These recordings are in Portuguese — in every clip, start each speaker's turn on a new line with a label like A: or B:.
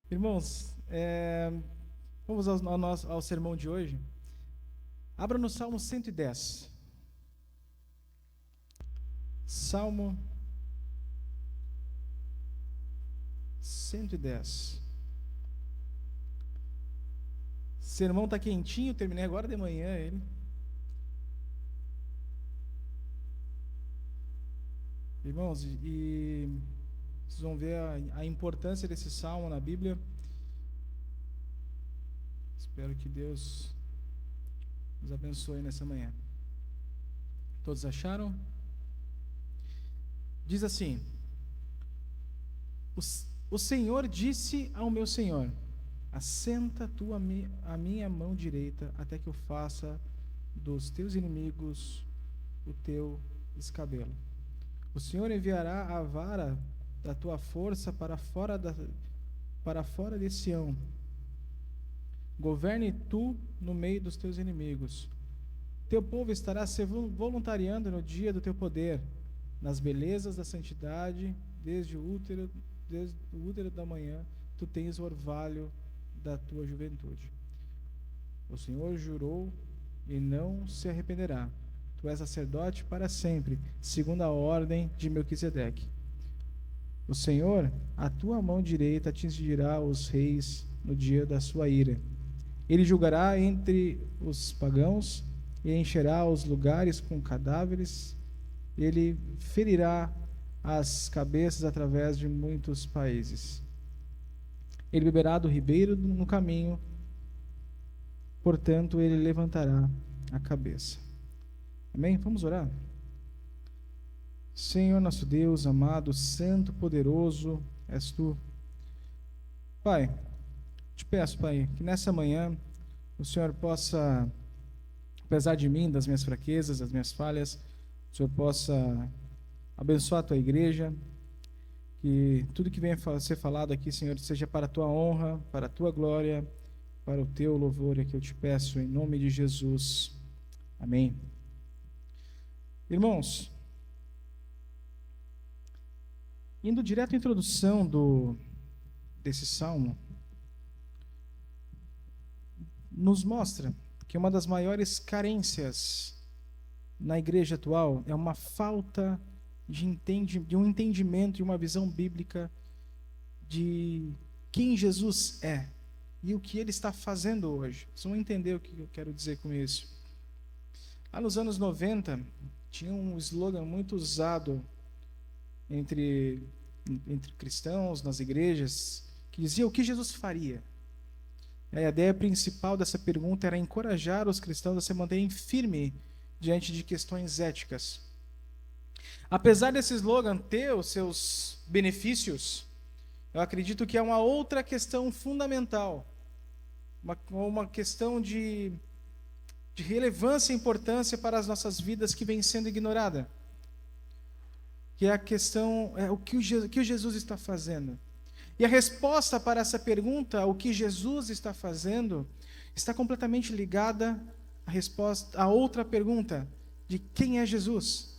A: Irmãos, vamos ao sermão de hoje. Abra no Salmo 110. Salmo 110. O sermão está quentinho, terminei agora de manhã ele. Irmãos, e vocês vão ver a importância desse salmo na Bíblia. Espero que Deus nos abençoe nessa manhã. Todos acharam? Diz assim: o Senhor disse ao meu Senhor: assenta tu a minha mão direita, até que eu faça dos teus inimigos o teu escabelo. O Senhor enviará a vara da tua força para fora de Sião. Governe tu no meio dos teus inimigos. Teu povo estará se voluntariando no dia do teu poder, nas belezas da santidade, desde o útero da manhã, tu tens o orvalho da tua juventude. O Senhor jurou e não se arrependerá. Tu és sacerdote para sempre, segundo a ordem de Melquisedeque. O Senhor, a tua mão direita atingirá os reis no dia da sua ira. Ele julgará entre os pagãos e encherá os lugares com cadáveres. Ele ferirá as cabeças através de muitos países. Ele beberá do ribeiro no caminho, portanto ele levantará a cabeça. Amém? Vamos orar? Senhor nosso Deus, amado, santo, poderoso és tu. Pai, te peço, Pai, que nessa manhã o Senhor possa, apesar de mim, das minhas fraquezas, das minhas falhas, o Senhor possa abençoar a tua igreja, que tudo que venha a ser falado aqui, Senhor, seja para a tua honra, para a tua glória, para o teu louvor, é que eu te peço, em nome de Jesus. Amém. Irmãos, indo direto à introdução desse salmo, nos mostra que uma das maiores carências na igreja atual é uma falta de um entendimento e uma visão bíblica de quem Jesus é e o que ele está fazendo hoje. Vocês vão entender o que eu quero dizer com isso. Lá nos anos 90, tinha um slogan muito usado entre cristãos nas igrejas, que dizia: o que Jesus faria? A ideia principal dessa pergunta era encorajar os cristãos a se manterem firmes diante de questões éticas. Apesar desse slogan ter os seus benefícios, eu acredito que é uma outra questão fundamental, uma questão de relevância e importância para as nossas vidas que vem sendo ignorada, que é a questão, o que o Jesus está fazendo. E a resposta para essa pergunta, o que Jesus está fazendo, está completamente ligada à resposta à outra pergunta, de quem é Jesus.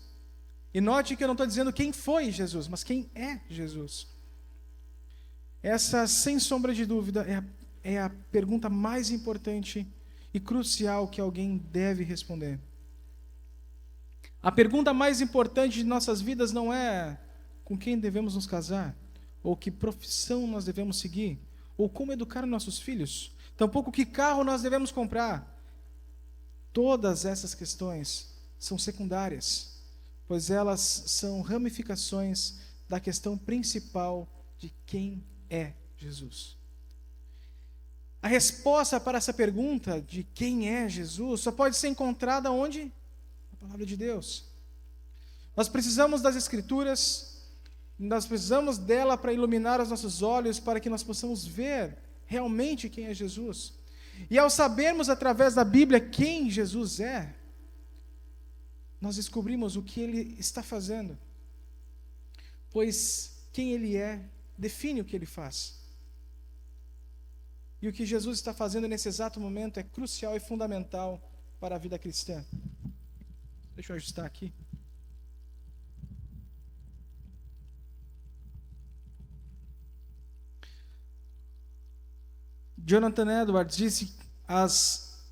A: E note que eu não estou dizendo quem foi Jesus, mas quem é Jesus. Essa, sem sombra de dúvida, é a pergunta mais importante e crucial que alguém deve responder. A pergunta mais importante de nossas vidas não é com quem devemos nos casar, ou que profissão nós devemos seguir, ou como educar nossos filhos, tampouco que carro nós devemos comprar. Todas essas questões são secundárias, pois elas são ramificações da questão principal de quem é Jesus. A resposta para essa pergunta de quem é Jesus só pode ser encontrada onde? Na palavra de Deus. Nós precisamos das Escrituras, nós precisamos dela para iluminar os nossos olhos, para que nós possamos ver realmente quem é Jesus. E ao sabermos através da Bíblia quem Jesus é, nós descobrimos o que ele está fazendo. Pois quem ele é define o que ele faz. E o que Jesus está fazendo nesse exato momento é crucial e fundamental para a vida cristã. Deixa eu ajustar aqui. Jonathan Edwards disse: as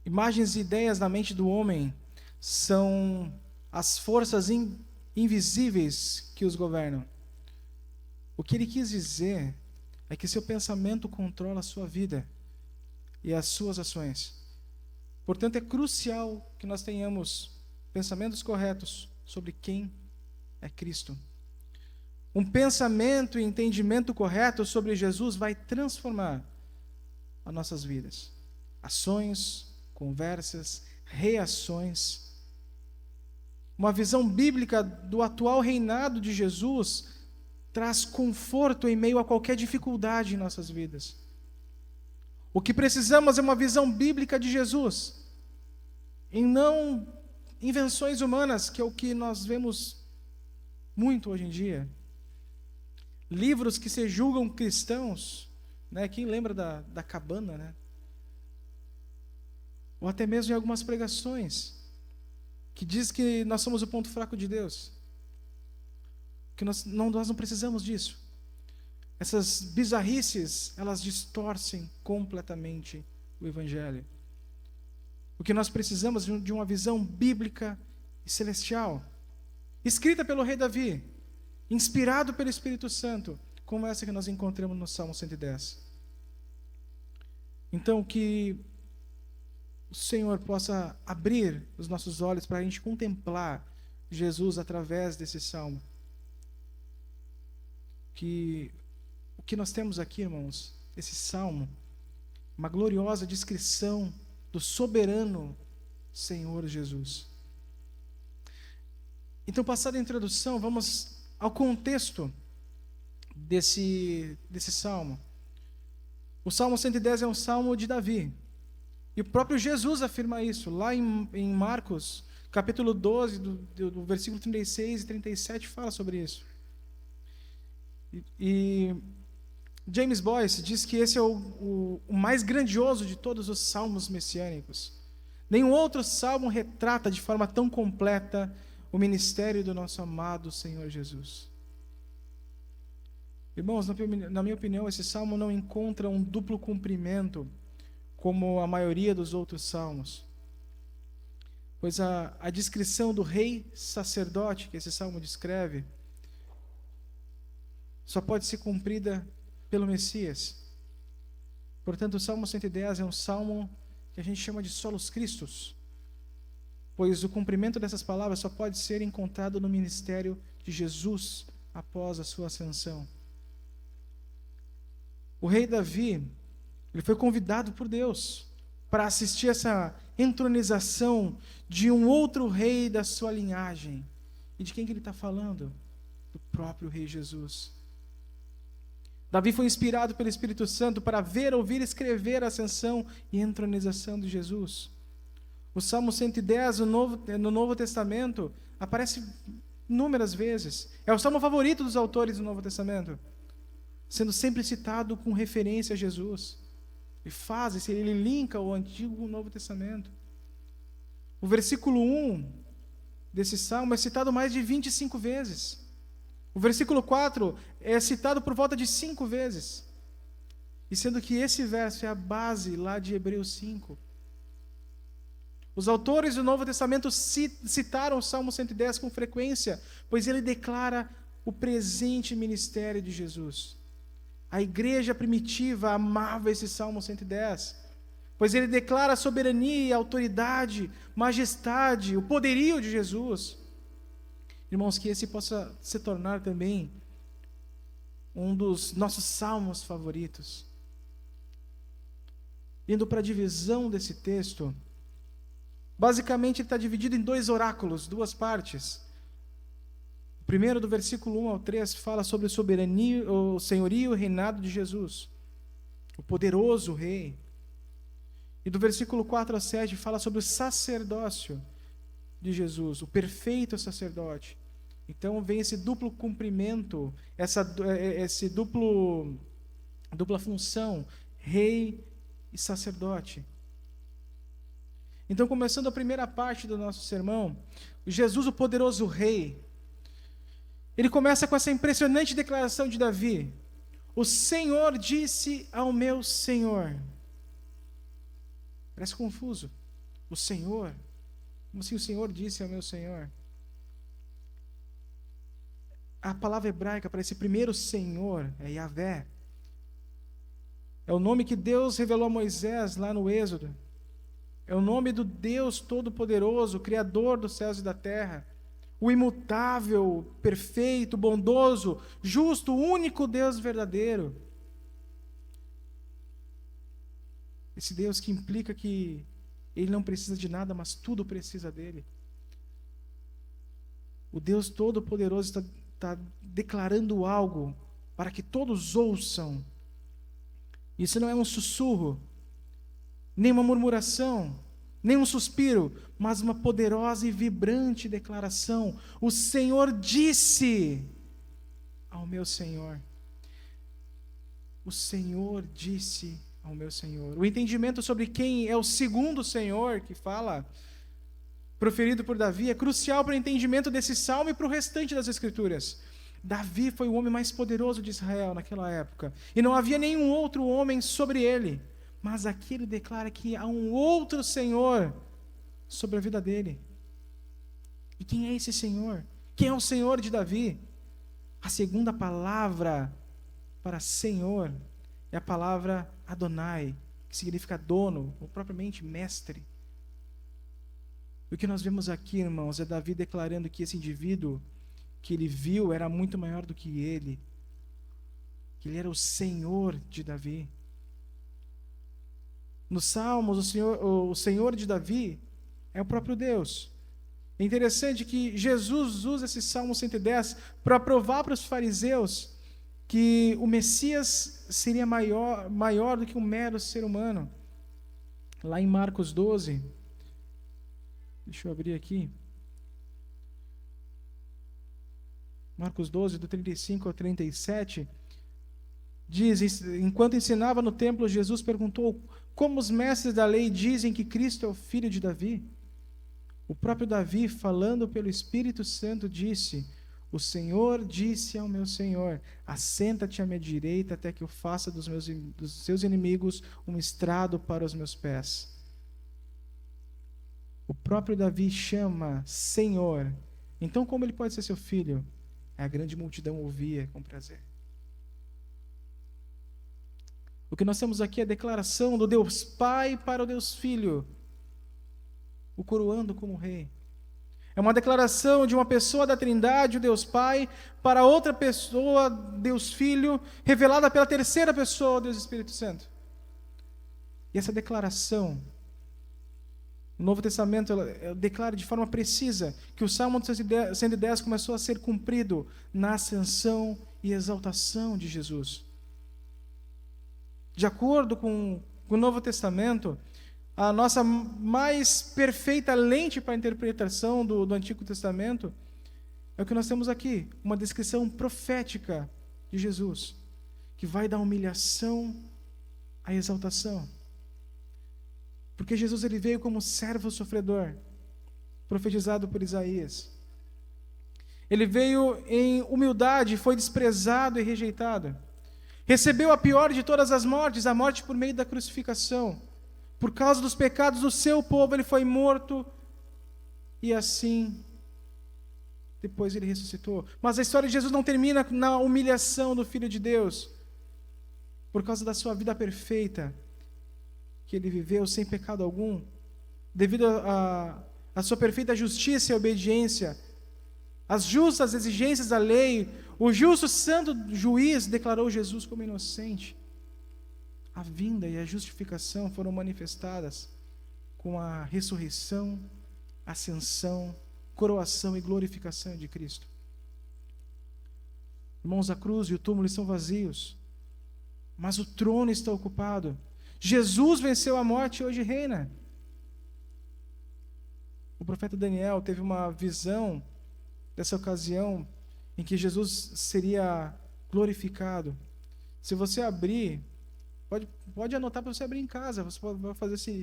A: imagens e ideias na mente do homem são as forças invisíveis que os governam. O que ele quis dizer é que seu pensamento controla a sua vida e as suas ações. Portanto, é crucial que nós tenhamos pensamentos corretos sobre quem é Cristo. Um pensamento e entendimento correto sobre Jesus vai transformar as nossas vidas. Ações, conversas, reações. Uma visão bíblica do atual reinado de Jesus traz conforto em meio a qualquer dificuldade em nossas vidas. O que precisamos é uma visão bíblica de Jesus, e não invenções humanas, que é o que nós vemos muito hoje em dia. Livros que se julgam cristãos, né? Quem lembra da cabana, né? Ou até mesmo em algumas pregações, que diz que nós somos o ponto fraco de Deus, que nós não precisamos disso. Essas bizarrices, elas distorcem completamente o Evangelho. O que nós precisamos de uma visão bíblica e celestial, escrita pelo rei Davi, inspirado pelo Espírito Santo, como essa que nós encontramos no Salmo 110. Então, que o Senhor possa abrir os nossos olhos para a gente contemplar Jesus através desse salmo. Que o que nós temos aqui, irmãos, esse salmo, uma gloriosa descrição do soberano Senhor Jesus. Então, passada a introdução, vamos ao contexto desse salmo. O Salmo 110 é um salmo de Davi. E o próprio Jesus afirma isso. Lá em Marcos, capítulo 12, do versículo 36 e 37, fala sobre isso. E James Boyce diz que esse é o mais grandioso de todos os salmos messiânicos. Nenhum outro salmo retrata de forma tão completa o ministério do nosso amado Senhor Jesus. Irmãos, na minha opinião, esse salmo não encontra um duplo cumprimento como a maioria dos outros salmos. Pois a descrição do rei sacerdote que esse salmo descreve só pode ser cumprida pelo Messias. Portanto, o Salmo 110 é um salmo que a gente chama de solos Christus, pois o cumprimento dessas palavras só pode ser encontrado no ministério de Jesus após a sua ascensão. O rei Davi, ele foi convidado por Deus para assistir essa entronização de um outro rei da sua linhagem. E de quem que ele está falando? Do próprio rei Jesus. Davi foi inspirado pelo Espírito Santo para ver, ouvir e escrever a ascensão e entronização de Jesus. O Salmo 110, no Novo Testamento, aparece inúmeras vezes. É o salmo favorito dos autores do Novo Testamento, sendo sempre citado com referência a Jesus. Ele linka o Antigo com o Novo Testamento. O versículo 1 desse salmo é citado mais de 25 vezes. O versículo 4 é citado por volta de 5 vezes. E sendo que esse verso é a base lá de Hebreus 5. Os autores do Novo Testamento citaram o Salmo 110 com frequência, pois ele declara o presente ministério de Jesus. A igreja primitiva amava esse Salmo 110, pois ele declara a soberania, a autoridade, majestade, o poderio de Jesus. Irmãos, que esse possa se tornar também um dos nossos salmos favoritos. Indo para a divisão desse texto, basicamente ele está dividido em 2 oráculos, 2 partes. O primeiro, do versículo 1 ao 3, fala sobre a soberania, o senhorio e o reinado de Jesus, o poderoso rei. E do versículo 4 a 7 fala sobre o sacerdócio de Jesus, o perfeito sacerdote. Então vem esse duplo cumprimento, esse dupla função, rei e sacerdote. Então, começando a primeira parte do nosso sermão, Jesus, o poderoso rei, ele começa com essa impressionante declaração de Davi: o Senhor disse ao meu Senhor. Parece confuso. O Senhor? Como assim o Senhor disse ao meu Senhor? A palavra hebraica para esse primeiro Senhor é Yahvé. É o nome que Deus revelou a Moisés lá no Êxodo. É o nome do Deus Todo-Poderoso, Criador dos céus e da terra. O imutável, perfeito, bondoso, justo, único Deus verdadeiro. Esse Deus que implica que Ele não precisa de nada, mas tudo precisa dele. O Deus Todo-Poderoso está declarando algo para que todos ouçam. Isso não é um sussurro, nem uma murmuração, nem um suspiro, mas uma poderosa e vibrante declaração. O Senhor disse ao meu Senhor. O Senhor disse ao meu Senhor. O entendimento sobre quem é o segundo Senhor que fala, proferido por Davi, é crucial para o entendimento desse salmo e para o restante das Escrituras. Davi foi o homem mais poderoso de Israel naquela época, e não havia nenhum outro homem sobre ele, mas aqui ele declara que há um outro Senhor sobre a vida dele. E quem é esse Senhor? Quem é o Senhor de Davi? A segunda palavra para Senhor é a palavra Adonai, que significa dono, ou propriamente mestre. O que nós vemos aqui, irmãos, é Davi declarando que esse indivíduo que ele viu era muito maior do que ele, que ele era o Senhor de Davi. Nos Salmos, o Senhor de Davi é o próprio Deus. É interessante que Jesus usa esse Salmo 110 para provar para os fariseus que o Messias seria maior do que um mero ser humano. Lá em Marcos 12, deixa eu abrir aqui. Marcos 12, do 35 ao 37, diz: enquanto ensinava no templo, Jesus perguntou: como os mestres da lei dizem que Cristo é o filho de Davi? O próprio Davi, falando pelo Espírito Santo, disse: o Senhor disse ao meu Senhor: assenta-te à minha direita até que eu faça dos seus inimigos um estrado para os meus pés. O próprio Davi chama Senhor. Então, como ele pode ser seu filho? A grande multidão ouvia com prazer. O que nós temos aqui é a declaração do Deus Pai para o Deus Filho, o coroando como rei. É uma declaração de uma pessoa da Trindade, o Deus Pai, para outra pessoa, Deus Filho, revelada pela terceira pessoa, o Deus Espírito Santo. E essa declaração, o Novo Testamento ela declara de forma precisa que o Salmo 110 começou a ser cumprido na ascensão e exaltação de Jesus. De acordo com o Novo Testamento, a nossa mais perfeita lente para a interpretação do Antigo Testamento é o que nós temos aqui, uma descrição profética de Jesus, que vai da humilhação à exaltação. Porque Jesus ele veio como servo sofredor, profetizado por Isaías. Ele veio em humildade, foi desprezado e rejeitado. Recebeu a pior de todas as mortes, a morte por meio da crucificação. Por causa dos pecados do seu povo, ele foi morto e assim, depois ele ressuscitou. Mas a história de Jesus não termina na humilhação do Filho de Deus. Por causa da sua vida perfeita, que ele viveu sem pecado algum, devido à sua perfeita justiça e obediência, às justas exigências da lei, o justo santo juiz declarou Jesus como inocente. A vinda e a justificação foram manifestadas com a ressurreição, ascensão, coroação e glorificação de Cristo. Irmãos, a cruz e o túmulo estão vazios, mas o trono está ocupado. Jesus venceu a morte e hoje reina. O profeta Daniel teve uma visão dessa ocasião em que Jesus seria glorificado. Se você abrir, pode anotar para você abrir em casa, você vai fazer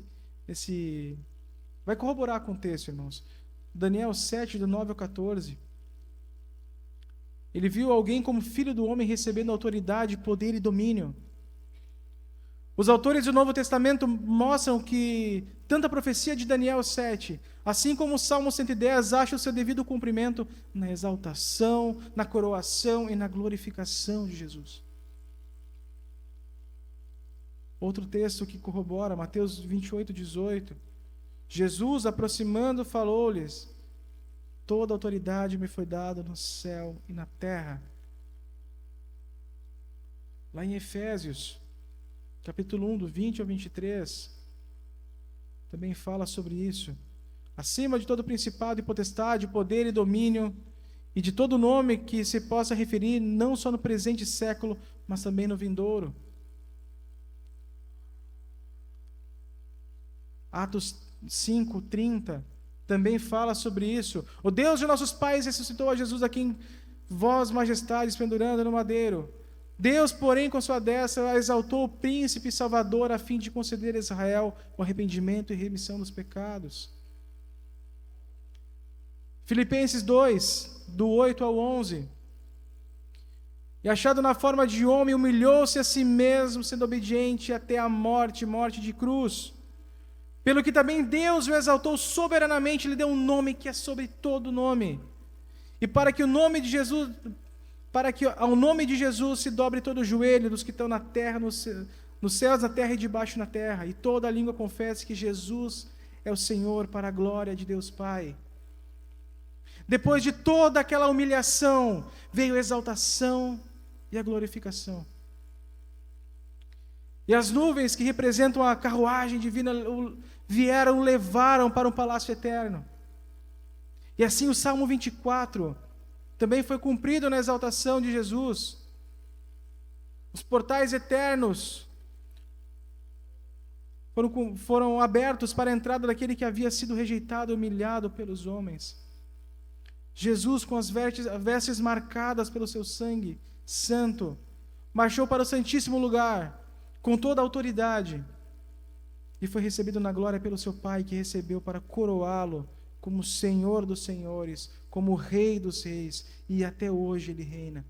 A: vai corroborar com o texto, irmãos. Daniel 7, do 9 ao 14. Ele viu alguém como filho do homem recebendo autoridade, poder e domínio. Os autores do Novo Testamento mostram que tanto a profecia de Daniel 7, assim como o Salmo 110, acha o seu devido cumprimento na exaltação, na coroação e na glorificação de Jesus. Outro texto que corrobora, Mateus 28, 18. Jesus, aproximando, falou-lhes: toda autoridade me foi dada no céu e na terra. Lá em Efésios, capítulo 1, do 20 ao 23, também fala sobre isso. Acima de todo principado e potestade, poder e domínio, e de todo nome que se possa referir, não só no presente século, mas também no vindouro. Atos 5, 30, também fala sobre isso. O Deus de nossos pais ressuscitou a Jesus, a quem vós, majestades, pendurando no madeiro. Deus, porém, com sua destra, exaltou o príncipe e salvador, a fim de conceder a Israel o arrependimento e remissão dos pecados. Filipenses 2, do 8 ao 11. E achado na forma de homem, humilhou-se a si mesmo, sendo obediente até a morte, morte de cruz. Pelo que também Deus o exaltou soberanamente, lhe deu um nome que é sobre todo nome. E para que ao nome de Jesus se dobre todo o joelho dos que estão na terra, nos céus, na terra e debaixo na terra, e toda a língua confesse que Jesus é o Senhor, para a glória de Deus Pai. Depois de toda aquela humilhação, veio a exaltação e a glorificação. E as nuvens que representam a carruagem divina vieram, levaram para um palácio eterno. E assim o Salmo 24 também foi cumprido na exaltação de Jesus. Os portais eternos foram abertos para a entrada daquele que havia sido rejeitado e humilhado pelos homens. Jesus, com as vestes marcadas pelo seu sangue santo, marchou para o Santíssimo Lugar com toda a autoridade e foi recebido na glória pelo seu Pai, que recebeu para coroá-lo como Senhor dos senhores, como Rei dos reis, e até hoje ele reina.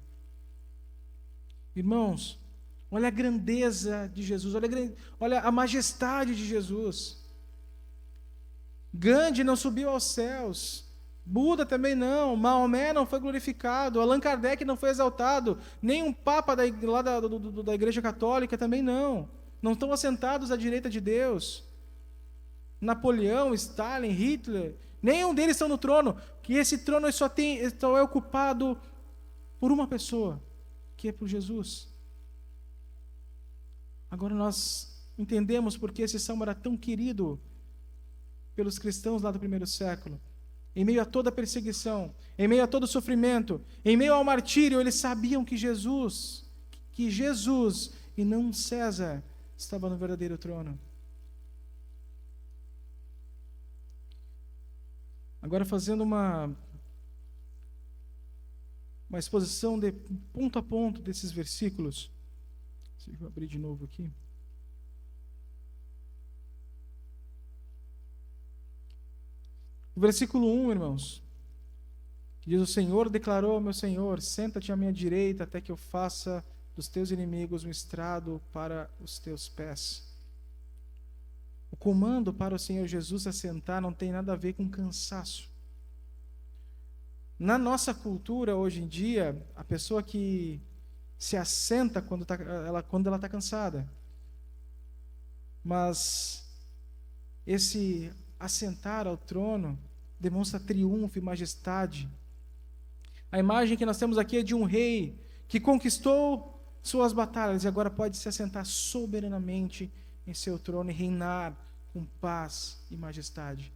A: Irmãos, olha a grandeza de Jesus, olha a majestade de Jesus. Gandhi não subiu aos céus, Buda também não, Maomé não foi glorificado, Allan Kardec não foi exaltado, nem um papa da Igreja Católica também não estão assentados à direita de Deus. Napoleão, Stalin, Hitler, nenhum deles estão no trono, que esse trono só é ocupado por uma pessoa, que é por Jesus. Agora nós entendemos porque esse salmo era tão querido pelos cristãos lá do primeiro século. Em meio a toda a perseguição, em meio a todo o sofrimento, em meio ao martírio, eles sabiam que Jesus e não César estava no verdadeiro trono. Agora, fazendo uma exposição de ponto a ponto desses versículos. Deixa eu abrir de novo aqui. O versículo 1, irmãos, diz: o Senhor declarou ao meu Senhor: senta-te à minha direita até que eu faça dos teus inimigos um estrado para os teus pés. O comando para o Senhor Jesus assentar não tem nada a ver com cansaço. Na nossa cultura, hoje em dia, a pessoa que se assenta quando ela está cansada. Mas esse assentar ao trono demonstra triunfo e majestade. A imagem que nós temos aqui é de um rei que conquistou suas batalhas e agora pode se assentar soberanamente em seu trono e reinar com paz e majestade.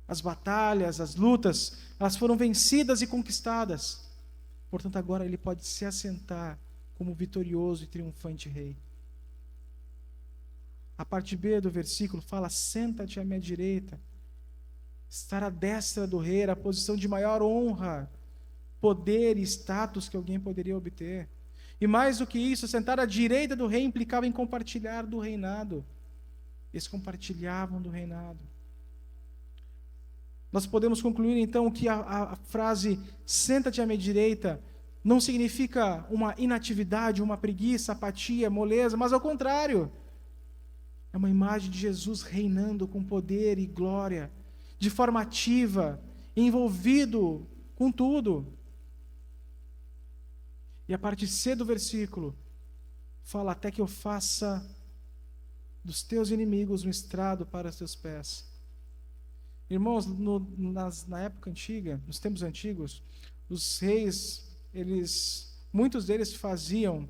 A: As batalhas, as lutas, elas foram vencidas e conquistadas. Portanto, agora ele pode se assentar como vitorioso e triunfante rei. A parte B do versículo fala: senta-te à minha direita. Estar à destra do rei era a posição de maior honra, poder e status que alguém poderia obter. E mais do que isso, sentar à direita do rei implicava em compartilhar do reinado. Eles compartilhavam do reinado. nós podemos concluir então que a frase senta-te à minha direita não significa uma inatividade, uma preguiça, apatia, moleza, mas ao contrário, é uma imagem de Jesus reinando com poder e glória, de forma ativa, envolvido com tudo. E a parte C do versículo fala: até que eu faça dos teus inimigos um estrado para os teus pés. Irmãos, na época antiga, nos tempos antigos, os reis, muitos deles faziam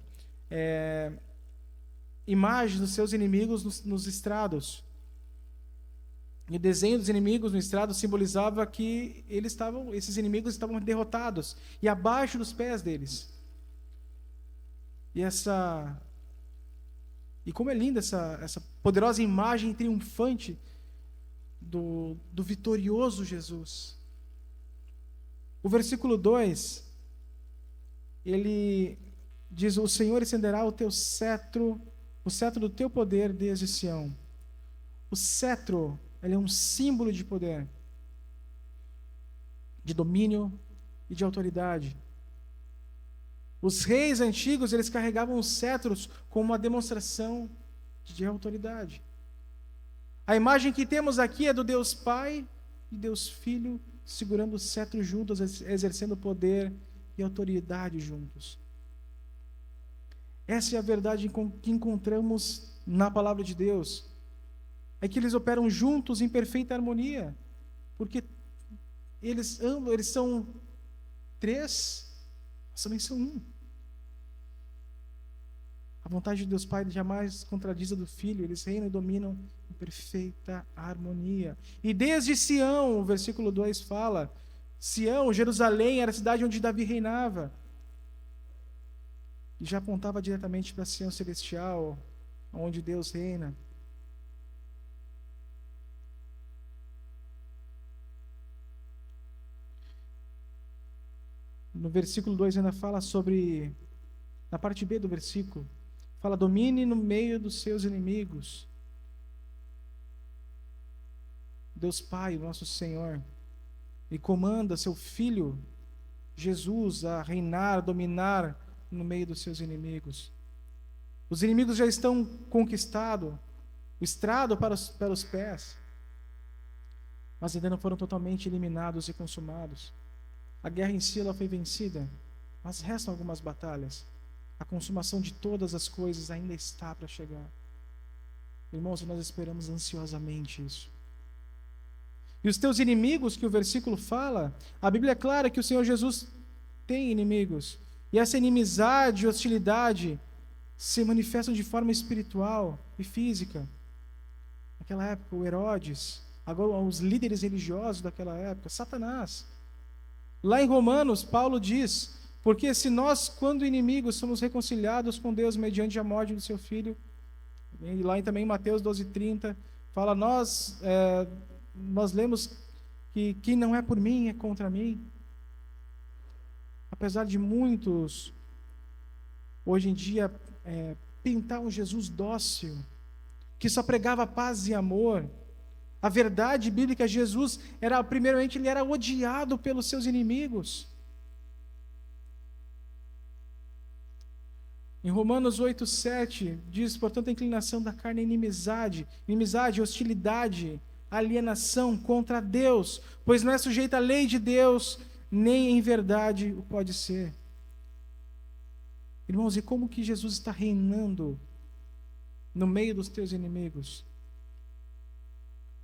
A: imagens dos seus inimigos nos estrados. E o desenho dos inimigos no estrado simbolizava que esses inimigos estavam derrotados e abaixo dos pés deles. E como é linda essa poderosa imagem triunfante do vitorioso Jesus. O versículo 2, ele diz: o Senhor estenderá o teu cetro, o cetro do teu poder desde Sião. O cetro, ele é um símbolo de poder, de domínio e de autoridade. Os reis antigos, eles carregavam os cetros como uma demonstração de autoridade. A imagem que temos aqui é do Deus Pai e Deus Filho segurando o cetro juntos, exercendo poder e autoridade juntos. Essa é a verdade que encontramos na palavra de Deus. É que eles operam juntos em perfeita harmonia, porque eles são três, mas também são um. A vontade de Deus Pai jamais contradiz a do Filho, eles reinam e dominam em perfeita harmonia. E desde Sião, o versículo 2 fala, Sião, Jerusalém, era a cidade onde Davi reinava. E já apontava diretamente para Sião celestial, onde Deus reina. No versículo 2 ainda fala sobre, na parte B do versículo, fala: domine no meio dos seus inimigos. Deus Pai, o nosso Senhor, Ele comanda seu Filho, Jesus, a reinar, dominar no meio dos seus inimigos. Os inimigos já estão conquistados, o estrado para os pés, mas ainda não foram totalmente eliminados e consumados. A guerra em si ela foi vencida, mas restam algumas batalhas. A consumação de todas as coisas ainda está para chegar. Irmãos, nós esperamos ansiosamente isso. E os teus inimigos, que o versículo fala, a Bíblia é clara que o Senhor Jesus tem inimigos. E essa inimizade e hostilidade se manifestam de forma espiritual e física. Naquela época, o Herodes, agora os líderes religiosos daquela época, Satanás. Lá em Romanos, Paulo diz: porque se nós, quando inimigos, somos reconciliados com Deus mediante a morte do seu Filho, e lá também em Mateus 12:30, fala: nós lemos que quem não é por mim é contra mim. Apesar de muitos, hoje em dia, pintar um Jesus dócil, que só pregava paz e amor, a verdade bíblica, Jesus primeiramente, ele era odiado pelos seus inimigos. Em Romanos 8:7 diz: portanto, a inclinação da carne é inimizade, hostilidade, alienação contra Deus, pois não é sujeita à lei de Deus, nem em verdade o pode ser. Irmãos, e como que Jesus está reinando no meio dos teus inimigos?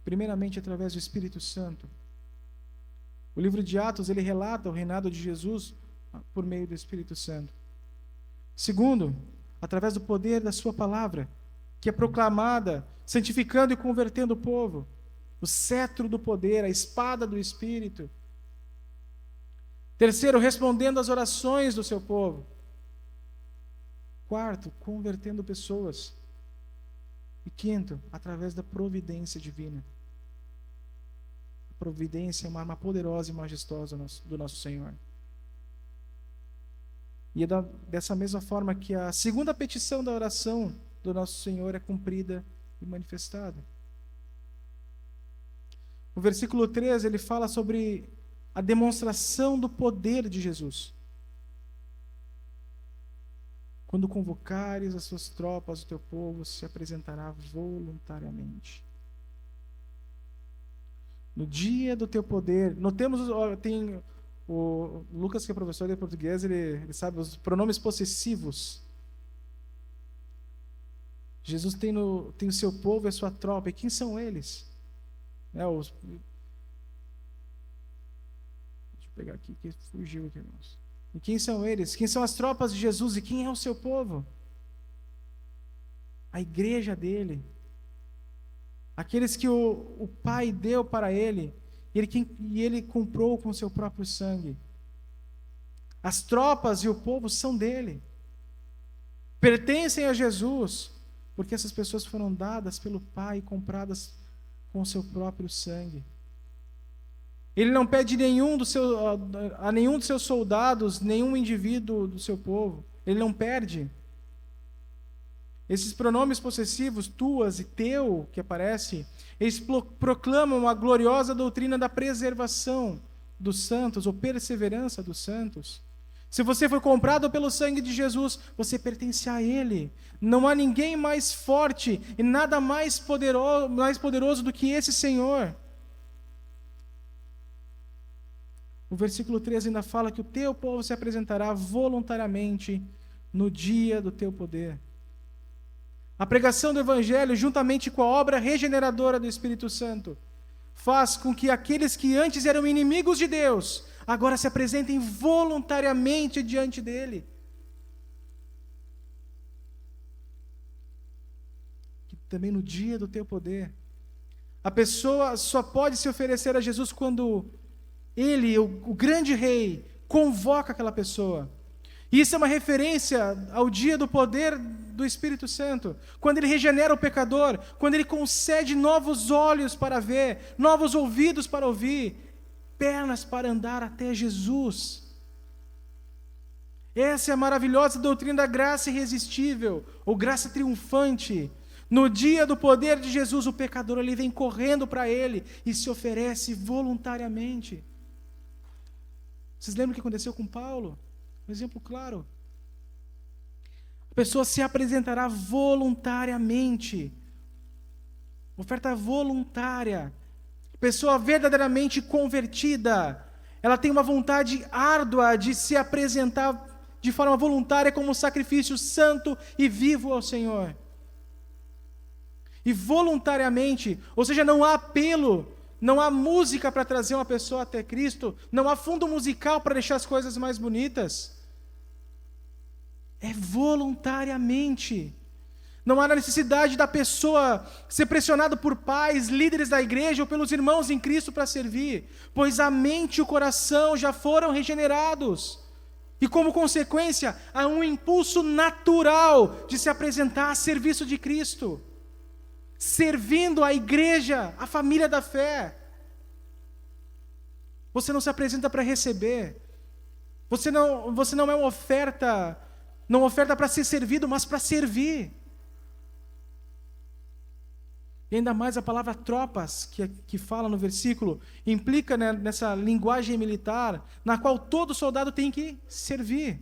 A: Primeiramente, através do Espírito Santo. O livro de Atos, ele relata o reinado de Jesus por meio do Espírito Santo. Segundo, através do poder da sua palavra, que é proclamada, santificando e convertendo o povo. O cetro do poder, a espada do Espírito. Terceiro, respondendo às orações do seu povo. Quarto, convertendo pessoas. E quinto, através da providência divina. A providência é uma arma poderosa e majestosa do nosso Senhor. E é dessa mesma forma que a segunda petição da oração do nosso Senhor é cumprida e manifestada. O versículo 13, ele fala sobre a demonstração do poder de Jesus. Quando convocares as suas tropas, o teu povo se apresentará voluntariamente. No dia do teu poder, notemos, tem o Lucas, que é professor de português, ele sabe os pronomes possessivos. Jesus tem o seu povo e a sua tropa. E quem são eles? Deixa eu pegar aqui, que fugiu aqui, irmãos. E quem são eles? Quem são as tropas de Jesus? E quem é o seu povo? A igreja dele. Aqueles que o Pai deu para ele, e ele comprou com o seu próprio sangue. As tropas e o povo são dele. Pertencem a Jesus, porque essas pessoas foram dadas pelo Pai, compradas com o seu próprio sangue. Ele não pede a nenhum dos seus soldados, nenhum indivíduo do seu povo. Ele não perde. Esses pronomes possessivos, tuas e teu, que aparece, eles proclamam a gloriosa doutrina da preservação dos santos, ou perseverança dos santos. Se você foi comprado pelo sangue de Jesus, você pertence a Ele. Não há ninguém mais forte e nada mais poderoso do que esse Senhor. O versículo 13 ainda fala que o teu povo se apresentará voluntariamente no dia do teu poder. A pregação do Evangelho, juntamente com a obra regeneradora do Espírito Santo, faz com que aqueles que antes eram inimigos de Deus, agora se apresentem voluntariamente diante dele. Que também no dia do teu poder, a pessoa só pode se oferecer a Jesus quando ele, o grande rei, convoca aquela pessoa. E isso é uma referência ao dia do poder do Espírito Santo, quando ele regenera o pecador, quando ele concede novos olhos para ver, novos ouvidos para ouvir, pernas para andar até Jesus. Essa é a maravilhosa doutrina da graça irresistível, ou graça triunfante. No dia do poder de Jesus, o pecador ele vem correndo para ele e se oferece voluntariamente. Vocês lembram o que aconteceu com Paulo? Um exemplo claro. A pessoa se apresentará voluntariamente. Oferta voluntária. Pessoa verdadeiramente convertida. Ela tem uma vontade árdua de se apresentar de forma voluntária como um sacrifício santo e vivo ao Senhor. E voluntariamente, ou seja, não há apelo, não há música para trazer uma pessoa até Cristo, não há fundo musical para deixar as coisas mais bonitas. É voluntariamente. Não há necessidade da pessoa ser pressionada por pais, líderes da igreja ou pelos irmãos em Cristo para servir, pois a mente e o coração já foram regenerados. E como consequência, há um impulso natural de se apresentar a serviço de Cristo, servindo a igreja, a família da fé. Você não se apresenta para receber. Você não é uma oferta, não oferta para ser servido, mas para servir. E ainda mais a palavra tropas, que fala no versículo, implica, né, nessa linguagem militar, na qual todo soldado tem que servir.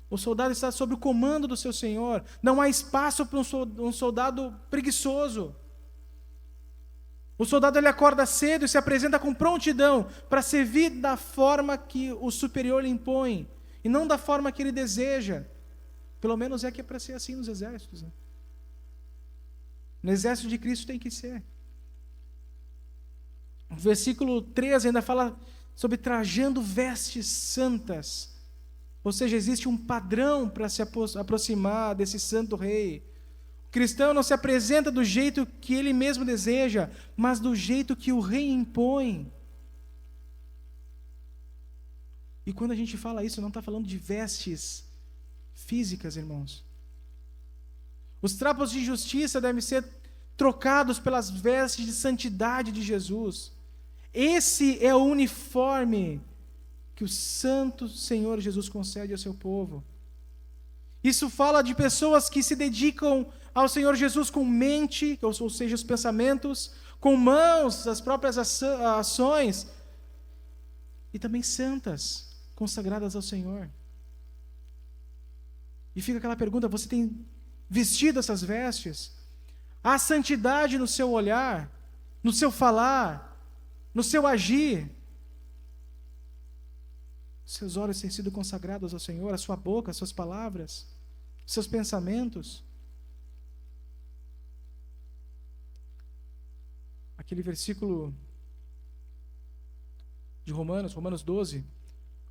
A: O soldado está sob o comando do seu senhor. Não há espaço para um soldado preguiçoso. O soldado ele acorda cedo e se apresenta com prontidão para servir da forma que o superior lhe impõe, e não da forma que ele deseja. Pelo menos é que é para ser assim nos exércitos, né? No exército de Cristo tem que ser. O versículo 13 ainda fala sobre trajando vestes santas. Ou seja, existe um padrão para se aproximar desse santo rei. O cristão não se apresenta do jeito que ele mesmo deseja, mas do jeito que o rei impõe. E quando a gente fala isso, não está falando de vestes físicas, irmãos. Os trapos de justiça devem ser trocados pelas vestes de santidade de Jesus. Esse é o uniforme que o santo Senhor Jesus concede ao seu povo. Isso fala de pessoas que se dedicam ao Senhor Jesus com mente, ou seja, os pensamentos, com mãos, as próprias ações, e também santas, consagradas ao Senhor. E fica aquela pergunta: você tem vestido essas vestes? Há santidade no seu olhar, no seu falar, no seu agir? Seus olhos têm sido consagrados ao Senhor, a sua boca, as suas palavras, seus pensamentos? Aquele versículo de Romanos 12,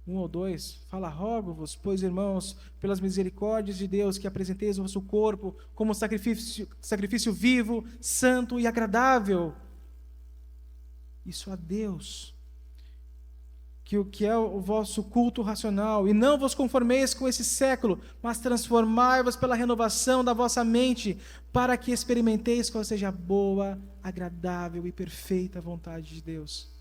A: 1 ou 2, fala: rogo-vos, pois, irmãos, pelas misericórdias de Deus, que apresenteis o vosso corpo como sacrifício vivo, santo e agradável. Isso a Deus, que é o vosso culto racional. E não vos conformeis com esse século, mas transformai-vos pela renovação da vossa mente, para que experimenteis qual seja a boa, agradável e perfeita vontade de Deus.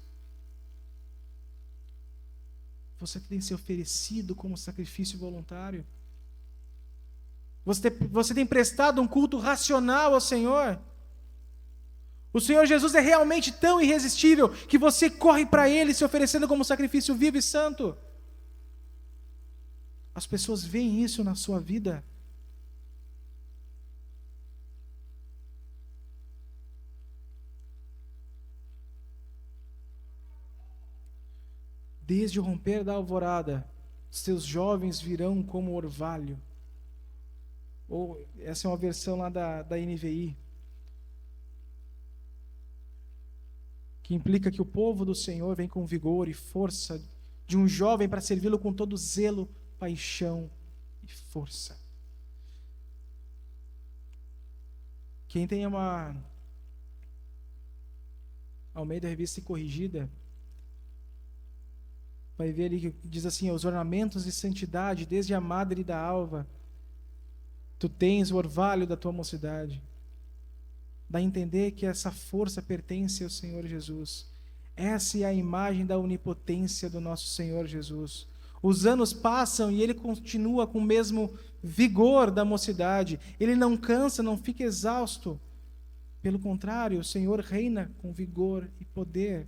A: Você tem se oferecido como sacrifício voluntário? Você tem prestado um culto racional ao Senhor? O Senhor Jesus é realmente tão irresistível que você corre para Ele se oferecendo como sacrifício vivo e santo? As pessoas veem isso na sua vida? Desde o romper da alvorada, seus jovens virão como orvalho. Ou essa é uma versão lá da NVI, que implica que o povo do Senhor vem com vigor e força de um jovem para servi-lo com todo zelo, paixão e força. Quem tem uma Almeida Revista Corrigida vai ver ali que diz assim: os ornamentos de santidade, desde a madre da alva, tu tens o orvalho da tua mocidade. Dá a entender que essa força pertence ao Senhor Jesus. Essa é a imagem da onipotência do nosso Senhor Jesus. Os anos passam e Ele continua com o mesmo vigor da mocidade. Ele não cansa, não fica exausto. Pelo contrário, o Senhor reina com vigor e poder.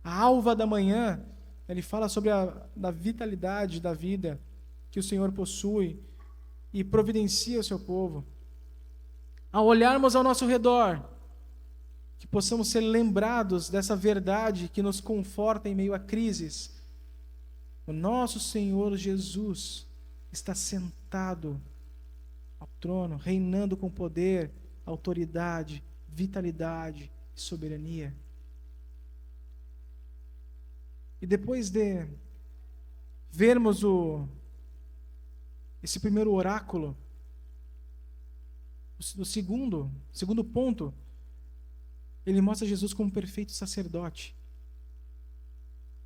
A: A alva da manhã, Ele fala sobre a vitalidade da vida que o Senhor possui e providencia ao seu povo. Ao olharmos ao nosso redor, que possamos ser lembrados dessa verdade que nos conforta em meio a crises. O nosso Senhor Jesus está sentado ao trono, reinando com poder, autoridade, vitalidade e soberania. E depois de vermos esse primeiro oráculo, o segundo ponto, ele mostra Jesus como perfeito sacerdote.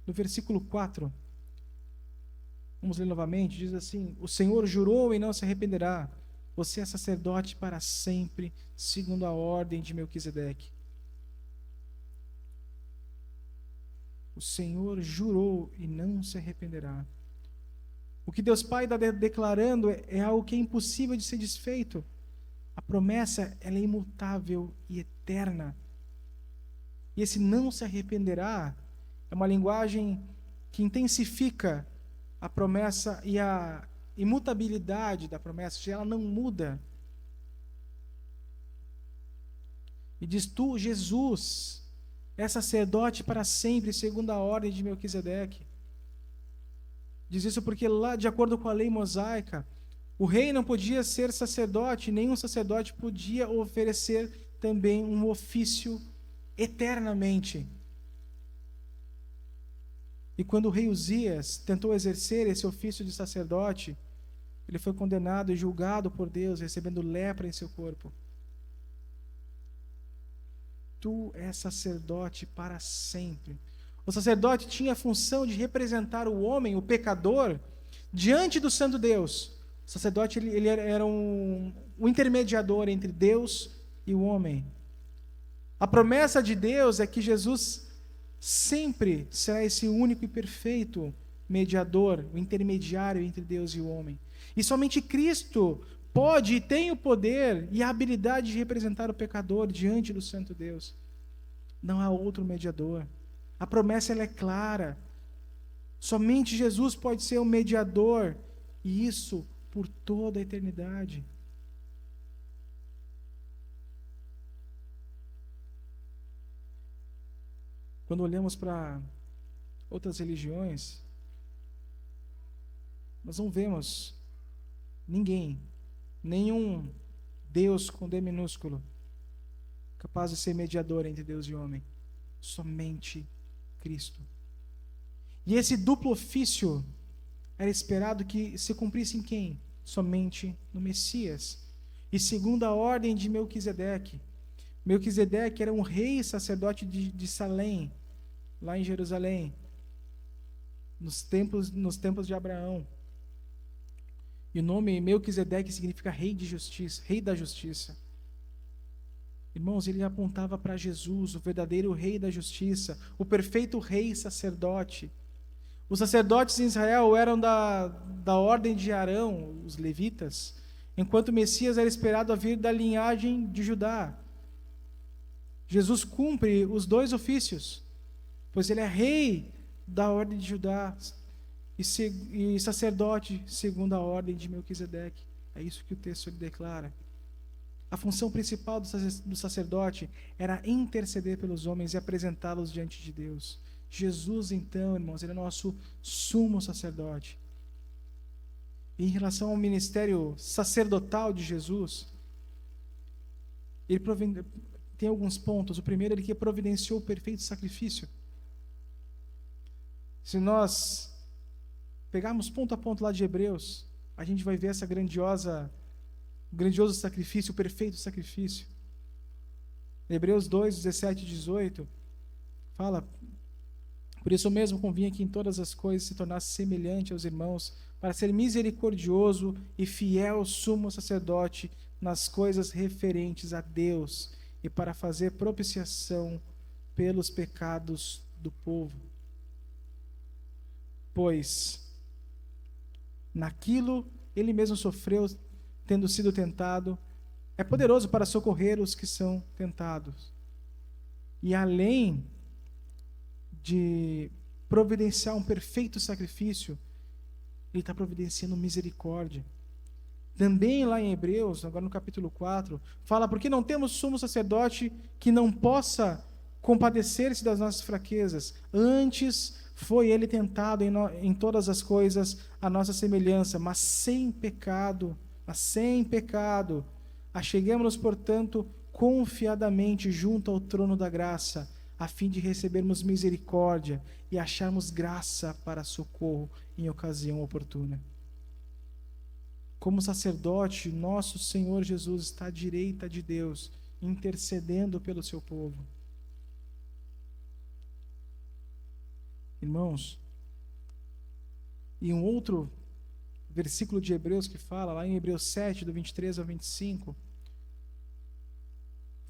A: No versículo 4, vamos ler novamente, diz assim: o Senhor jurou e não se arrependerá, você é sacerdote para sempre, segundo a ordem de Melquisedeque. O Senhor jurou e não se arrependerá. O que Deus Pai está declarando é algo que é impossível de ser desfeito. A promessa, ela é imutável e eterna. E esse não se arrependerá é uma linguagem que intensifica a promessa e a imutabilidade da promessa, ela não muda. E diz: tu, Jesus, é sacerdote para sempre, segundo a ordem de Melquisedeque. Diz isso porque lá, de acordo com a lei mosaica, o rei não podia ser sacerdote, nenhum sacerdote podia oferecer também um ofício eternamente. E quando o rei Uzias tentou exercer esse ofício de sacerdote, ele foi condenado e julgado por Deus, recebendo lepra em seu corpo. Tu és sacerdote para sempre. O sacerdote tinha a função de representar o homem, o pecador, diante do santo Deus. O sacerdote ele era um intermediador entre Deus e o homem. A promessa de Deus é que Jesus sempre será esse único e perfeito mediador, o intermediário entre Deus e o homem. E somente Cristo pode e tem o poder e a habilidade de representar o pecador diante do Santo Deus. Não há outro mediador. A promessa ela é clara. Somente Jesus pode ser o mediador, e isso por toda a eternidade. Quando olhamos para outras religiões, nós não vemos ninguém, nenhum Deus com D minúsculo, capaz de ser mediador entre Deus e homem. Somente Cristo. E esse duplo ofício era esperado que se cumprisse em quem? Somente no Messias. E segundo a ordem de Melquisedeque. Melquisedeque era um rei e sacerdote de Salém, lá em Jerusalém, nos tempos de Abraão. E o nome Melquisedeque significa rei de justiça, rei da justiça. Irmãos, ele apontava para Jesus, o verdadeiro rei da justiça, o perfeito rei e sacerdote. Os sacerdotes em Israel eram da ordem de Arão, os levitas, enquanto o Messias era esperado a vir da linhagem de Judá. Jesus cumpre os dois ofícios, pois ele é rei da ordem de Judá e sacerdote segundo a ordem de Melquisedeque. É isso que o texto declara. A função principal do sacerdote era interceder pelos homens e apresentá-los diante de Deus. Jesus, então, irmãos, ele é nosso sumo sacerdote. E em relação ao ministério sacerdotal de Jesus, ele tem alguns pontos. O primeiro, ele que providenciou o perfeito sacrifício. Se nós pegarmos ponto a ponto lá de Hebreus, a gente vai ver essa grandioso sacrifício, o perfeito sacrifício. Hebreus 2, 17 e 18 fala: por isso mesmo convinha que em todas as coisas se tornasse semelhante aos irmãos, para ser misericordioso e fiel sumo sacerdote nas coisas referentes a Deus e para fazer propiciação pelos pecados do povo. Pois naquilo ele mesmo sofreu, tendo sido tentado, é poderoso para socorrer os que são tentados. E além de providenciar um perfeito sacrifício, ele está providenciando misericórdia. Também lá em Hebreus, agora no capítulo 4, fala: porque não temos sumo sacerdote que não possa compadecer-se das nossas fraquezas, antes foi ele tentado em todas as coisas a nossa semelhança, mas sem pecado. Acheguemo-nos, portanto, confiadamente junto ao trono da graça, a fim de recebermos misericórdia e acharmos graça para socorro em ocasião oportuna. Como sacerdote, nosso Senhor Jesus está à direita de Deus, intercedendo pelo seu povo. Irmãos, e um outro versículo de Hebreus que fala, lá em Hebreus 7, do 23 ao 25,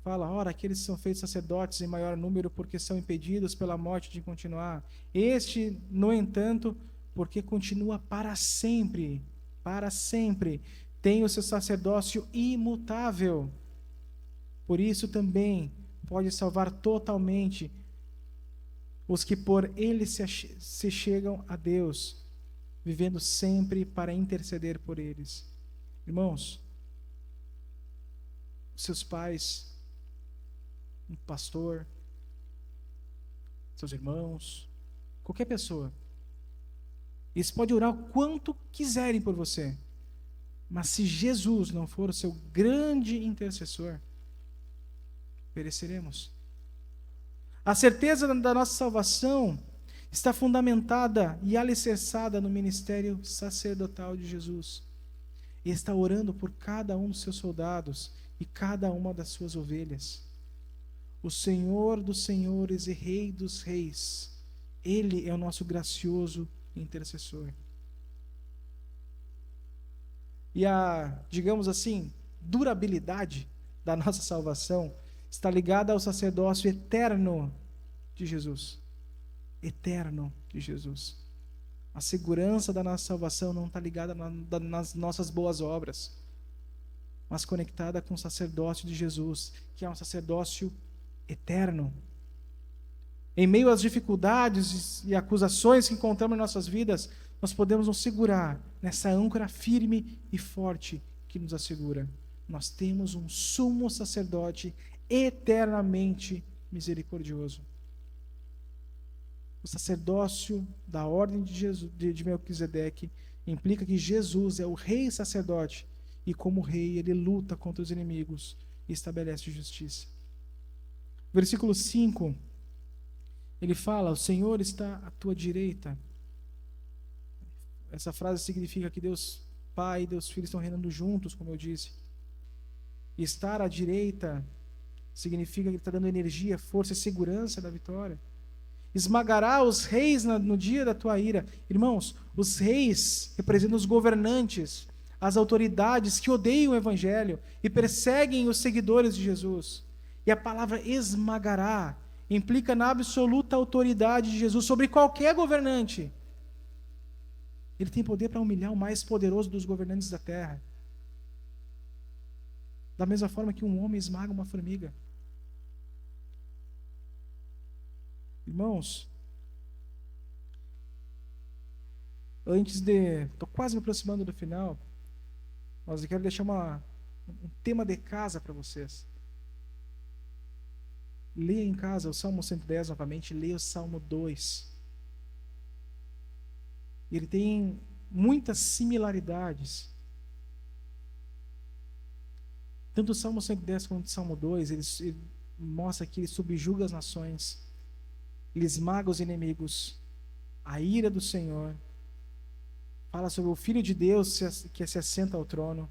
A: fala: ora, aqueles que são feitos sacerdotes em maior número porque são impedidos pela morte de continuar. Este, no entanto, porque continua para sempre, tem o seu sacerdócio imutável. Por isso também pode salvar totalmente os que por ele se chegam a Deus, vivendo sempre para interceder por eles. Irmãos, seus pais, um pastor, seus irmãos, qualquer pessoa, eles podem orar o quanto quiserem por você, mas se Jesus não for o seu grande intercessor, pereceremos. A certeza da nossa salvação está fundamentada e alicerçada no ministério sacerdotal de Jesus. Ele está orando por cada um dos seus soldados e cada uma das suas ovelhas. O Senhor dos senhores e Rei dos reis, Ele é o nosso gracioso intercessor. E a, digamos assim, durabilidade da nossa salvação está ligada ao sacerdócio eterno de Jesus. Eterno de Jesus. A segurança da nossa salvação não está ligada nas nossas boas obras. mas conectada com o sacerdócio de Jesus, que é um sacerdócio eterno. Em meio às dificuldades e acusações que encontramos em nossas vidas, nós podemos nos segurar nessa âncora firme e forte que nos assegura. Nós temos um sumo sacerdote eternamente misericordioso. O sacerdócio da ordem de Melquisedeque implica que Jesus é o rei sacerdote e, como rei, ele luta contra os inimigos e estabelece justiça. Versículo 5, ele fala: o Senhor está à tua direita. Essa frase significa que Deus Pai e Deus Filho estão reinando juntos, como eu disse. E estar à direita significa que ele está dando energia, força e segurança da vitória. Esmagará os reis no dia da tua ira. Irmãos, os reis representam os governantes, as autoridades que odeiam o evangelho e perseguem os seguidores de Jesus. E a palavra esmagará implica na absoluta autoridade de Jesus sobre qualquer governante. Ele tem poder para humilhar o mais poderoso dos governantes da terra. Da mesma forma que um homem esmaga uma formiga. Irmãos, estou quase me aproximando do final, mas eu quero deixar um tema de casa para vocês. Leia em casa o Salmo 110 novamente, leia o Salmo 2. Ele tem muitas similaridades. Tanto o Salmo 110 quanto o Salmo 2, ele mostra que ele subjuga as nações, ele esmaga os inimigos, a ira do Senhor. Fala sobre o Filho de Deus que se assenta ao trono.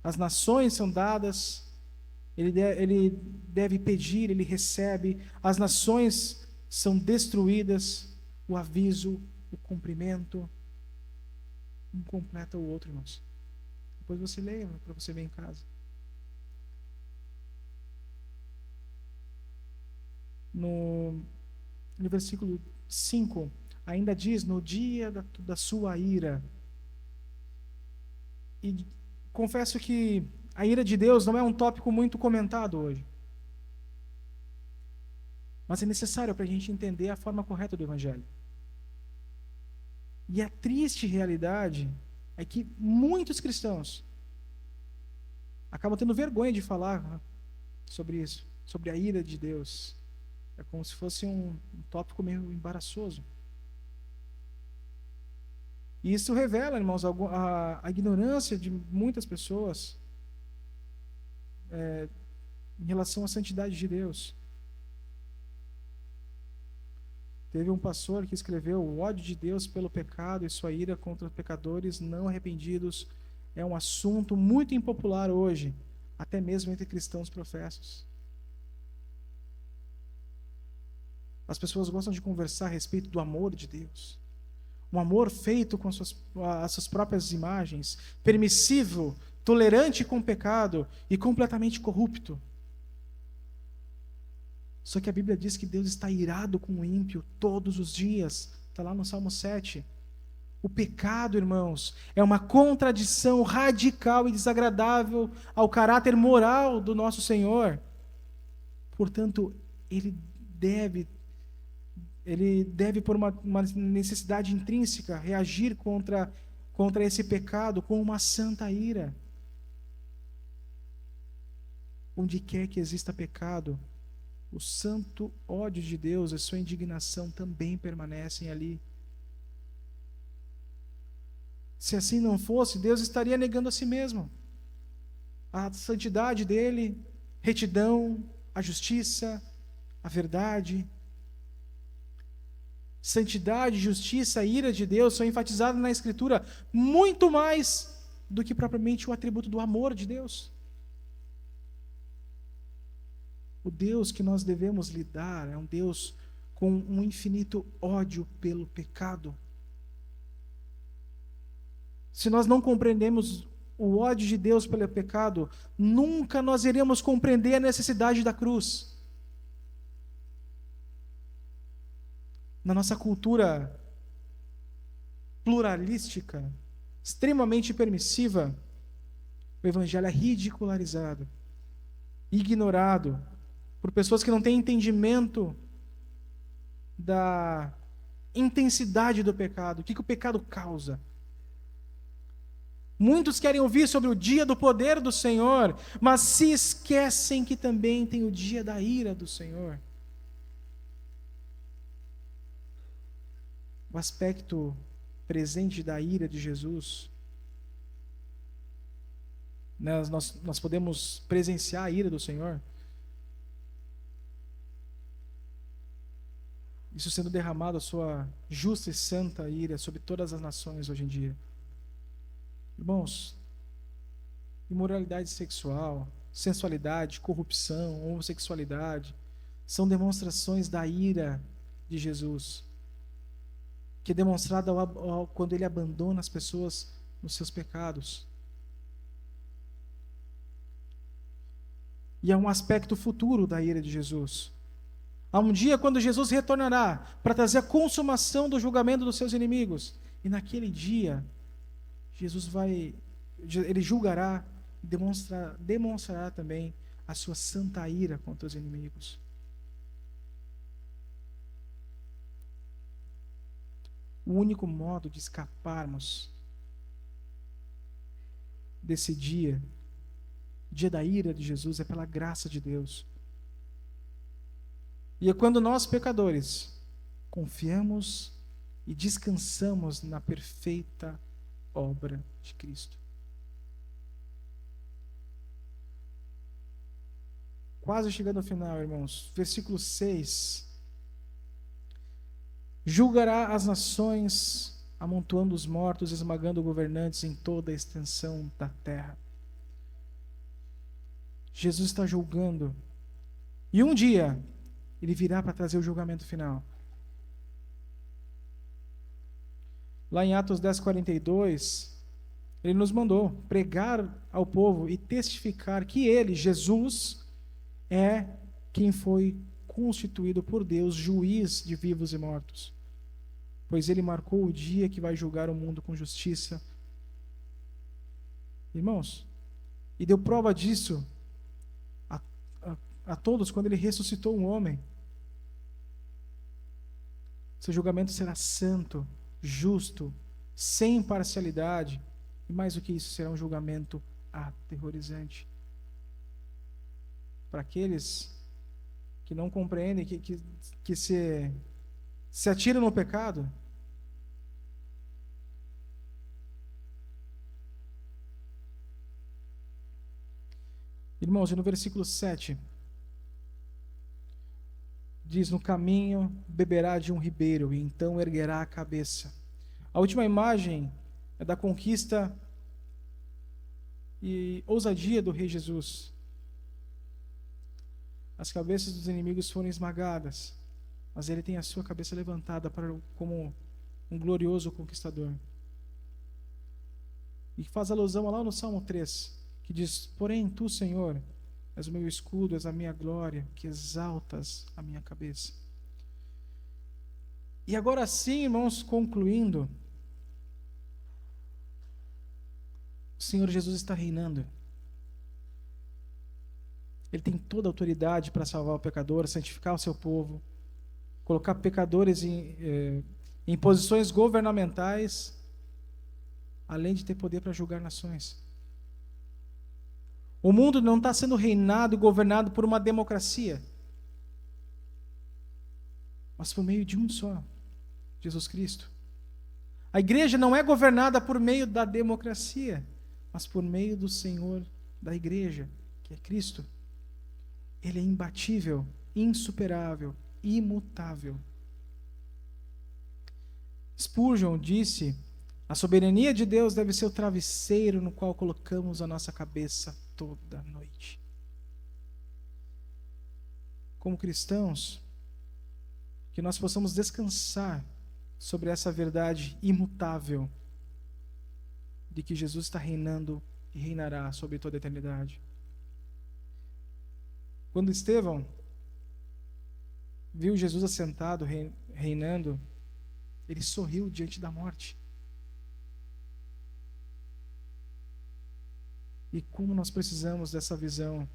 A: As nações são dadas, ele deve pedir, ele recebe. As nações são destruídas, o aviso, o cumprimento. Um completa o outro, irmãos. Depois você leia para você ver em casa. No versículo 5, ainda diz: no dia da sua ira. E confesso que a ira de Deus não é um tópico muito comentado hoje. Mas é necessário para a gente entender a forma correta do Evangelho. E a triste realidade é que muitos cristãos acabam tendo vergonha de falar sobre isso, sobre a ira de Deus. É como se fosse um tópico meio embaraçoso. E isso revela, irmãos, a ignorância de muitas pessoas em relação à santidade de Deus. Teve um pastor que escreveu: o ódio de Deus pelo pecado e sua ira contra pecadores não arrependidos é um assunto muito impopular hoje, até mesmo entre cristãos professos. As pessoas gostam de conversar a respeito do amor de Deus. Um amor feito com as suas próprias imagens, permissivo, tolerante com o pecado e completamente corrupto. Só que a Bíblia diz que Deus está irado com o ímpio todos os dias. Está lá no Salmo 7. O pecado, irmãos, é uma contradição radical e desagradável ao caráter moral do nosso Senhor. Portanto, Ele deve, por uma necessidade intrínseca, reagir contra esse pecado com uma santa ira. Onde quer que exista pecado, o santo ódio de Deus e sua indignação também permanecem ali. Se assim não fosse, Deus estaria negando a si mesmo. A santidade dele, retidão, a justiça, a verdade. Santidade, justiça e ira de Deus são enfatizadas na Escritura muito mais do que propriamente o atributo do amor de Deus. O Deus que nós devemos lidar é um Deus com um infinito ódio pelo pecado. Se nós não compreendemos o ódio de Deus pelo pecado, nunca nós iremos compreender a necessidade da cruz. Na nossa cultura pluralística, extremamente permissiva, o evangelho é ridicularizado, ignorado por pessoas que não têm entendimento da intensidade do pecado, o que o pecado causa. Muitos querem ouvir sobre o dia do poder do Senhor, mas se esquecem que também tem o dia da ira do Senhor. O aspecto presente da ira de Jesus, nós podemos presenciar a ira do Senhor, isso sendo derramado a sua justa e santa ira sobre todas as nações hoje em dia. Irmãos, imoralidade sexual, sensualidade, corrupção, homossexualidade, são demonstrações da ira de Jesus, que é demonstrada quando ele abandona as pessoas nos seus pecados. E é um aspecto futuro da ira de Jesus. Há um dia quando Jesus retornará para trazer a consumação do julgamento dos seus inimigos. E naquele dia, ele julgará e demonstrará também a sua santa ira contra os inimigos. O único modo de escaparmos desse dia da ira de Jesus, é pela graça de Deus. E é quando nós, pecadores, confiamos e descansamos na perfeita obra de Cristo. Quase chegando ao final, irmãos. Versículo 6. Julgará as nações, amontoando os mortos, esmagando governantes em toda a extensão da terra. Jesus está julgando. E um dia, ele virá para trazer o julgamento final. Lá em Atos 10:42, ele nos mandou pregar ao povo e testificar que ele, Jesus, é quem foi constituído por Deus, juiz de vivos e mortos. Pois ele marcou o dia que vai julgar o mundo com justiça. Irmãos, e deu prova disso a todos quando ele ressuscitou um homem. Seu julgamento será santo, justo, sem parcialidade, e mais do que isso, será um julgamento aterrorizante. Para aqueles que não compreendem, que se atiram no pecado, irmãos, e no versículo 7, diz: no caminho beberá de um ribeiro, e então erguerá a cabeça. A última imagem é da conquista e ousadia do rei Jesus. As cabeças dos inimigos foram esmagadas, mas ele tem a sua cabeça levantada como um glorioso conquistador. E faz alusão lá no Salmo 3, que diz: porém tu, Senhor, és o meu escudo, és a minha glória, que exaltas a minha cabeça. E agora sim, irmãos, concluindo, o Senhor Jesus está reinando. Ele tem toda a autoridade para salvar o pecador, santificar o seu povo, colocar pecadores em posições governamentais, além de ter poder para julgar nações. O mundo não está sendo reinado e governado por uma democracia, mas por meio de um só, Jesus Cristo. A igreja não é governada por meio da democracia, mas por meio do Senhor da igreja, que é Cristo. Ele é imbatível, insuperável, imutável. Spurgeon disse: a soberania de Deus deve ser o travesseiro no qual colocamos a nossa cabeça toda noite. Como cristãos, que nós possamos descansar sobre essa verdade imutável de que Jesus está reinando e reinará sobre toda a eternidade. Quando Estevão viu Jesus assentado, reinando, ele sorriu diante da morte. E como nós precisamos dessa visão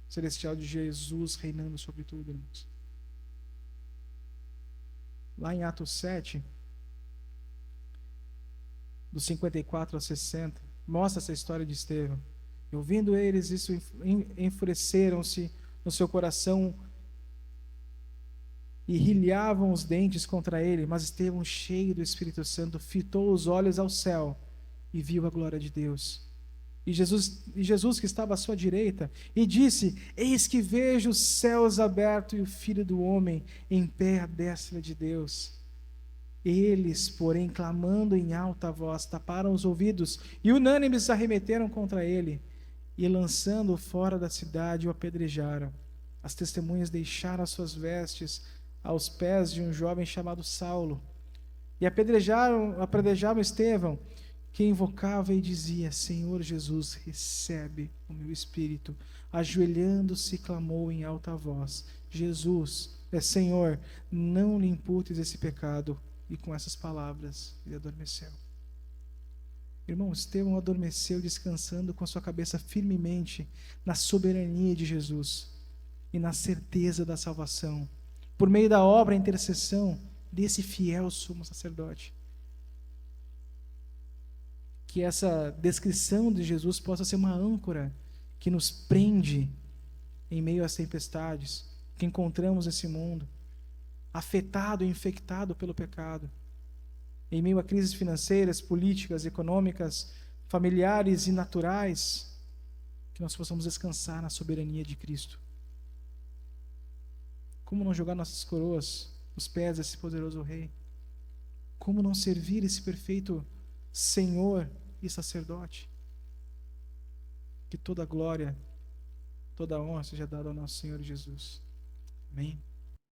A: celestial de Jesus reinando sobre tudo, irmãos. Lá em Atos 7, dos 54 ao 60, mostra essa história de Estevão. E ouvindo eles isso, enfureceram-se no seu coração e rilhavam os dentes contra ele. Mas Estevão, cheio do Espírito Santo, fitou os olhos ao céu e viu a glória de Deus. E Jesus que estava à sua direita, e disse: Eis que vejo os céus abertos e o Filho do Homem em pé à destra de Deus. Eles, porém, clamando em alta voz, taparam os ouvidos e unânimes arremeteram contra ele, e lançando-o fora da cidade, o apedrejaram. As testemunhas deixaram as suas vestes aos pés de um jovem chamado Saulo, e apedrejavam Estevão, que invocava e dizia: Senhor Jesus, recebe o meu espírito. Ajoelhando-se, clamou em alta voz: Senhor, não lhe imputes esse pecado. E com essas palavras, ele adormeceu. Irmão, Estevão adormeceu descansando com sua cabeça firmemente na soberania de Jesus e na certeza da salvação, por meio da obra e intercessão desse fiel sumo sacerdote. Que essa descrição de Jesus possa ser uma âncora que nos prende em meio às tempestades que encontramos nesse mundo, afetado e infectado pelo pecado, em meio a crises financeiras, políticas, econômicas, familiares e naturais, que nós possamos descansar na soberania de Cristo. Como não jogar nossas coroas aos pés desse poderoso Rei? Como não servir esse perfeito Senhor e sacerdote? Que toda glória, toda honra seja dada ao nosso Senhor Jesus. Amém.